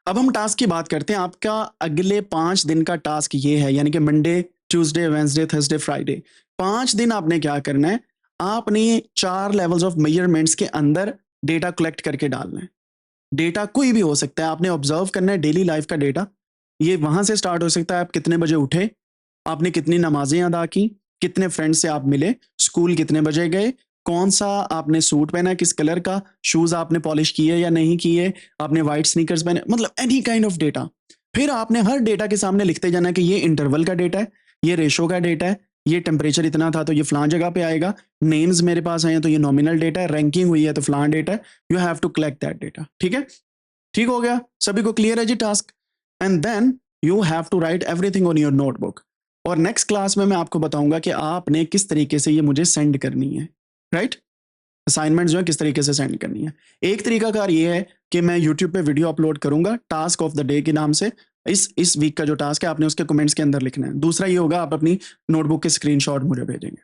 अब हम टास्क की बात करते हैं। आपका अगले 5 दिन का टास्क ये है, यानी कि Monday, Tuesday, Wednesday, Thursday, Friday, 5 दिन आपने क्या करना है, आपने 4 लेवल्स ऑफ मेजरमेंट्स के अंदर डेटा कलेक्ट करके डालना है। डेटा कोई भी हो सकता है, आपने ऑब्जर्व करना है डेली लाइफ का डेटा। ये वहां से स्टार्ट हो सकता है, आप कितने बजे उठे, आपने कितनी नमाजें अदा की, कितने फ्रेंड से आप मिले, स्कूल कितने बजे गए, कौन सा आपने सूट पहना, किस कलर का, शूज आपने पॉलिश किए या नहीं किए, आपने व्हाइट स्नीकर्स पहने, मतलब एनी काइंड ऑफ डेटा। फिर आपने हर डेटा के सामने लिखते जाना कि ये इंटरवल का डेटा है, ये रेशो का डेटा है, ये टेम्परेचर इतना था तो ये फलां जगह पे आएगा, नेम्स मेरे पास आए हैं तो ये नॉमिनल डेटा है, रैंकिंग हुई है तो फलां डेटा है। You have to collect that data. ठीक है, ठीक हो गया, सभी को क्लियर है जी task? And then you have to write everything on your notebook. और नेक्स्ट क्लास में मैं आपको बताऊंगा कि आपने किस तरीके से ये मुझे सेंड करनी है, राइट? असाइनमेंट जो है किस तरीके से सेंड करनी है। एक तरीका कार ये है कि मैं यूट्यूब पे वीडियो अपलोड करूंगा टास्क ऑफ द डे के नाम से। इस वीक का जो टास्क है आपने उसके कमेंट्स के अंदर लिखना है। दूसरा ये होगा, आप अपनी नोटबुक के स्क्रीनशॉट मुझे भेजेंगे।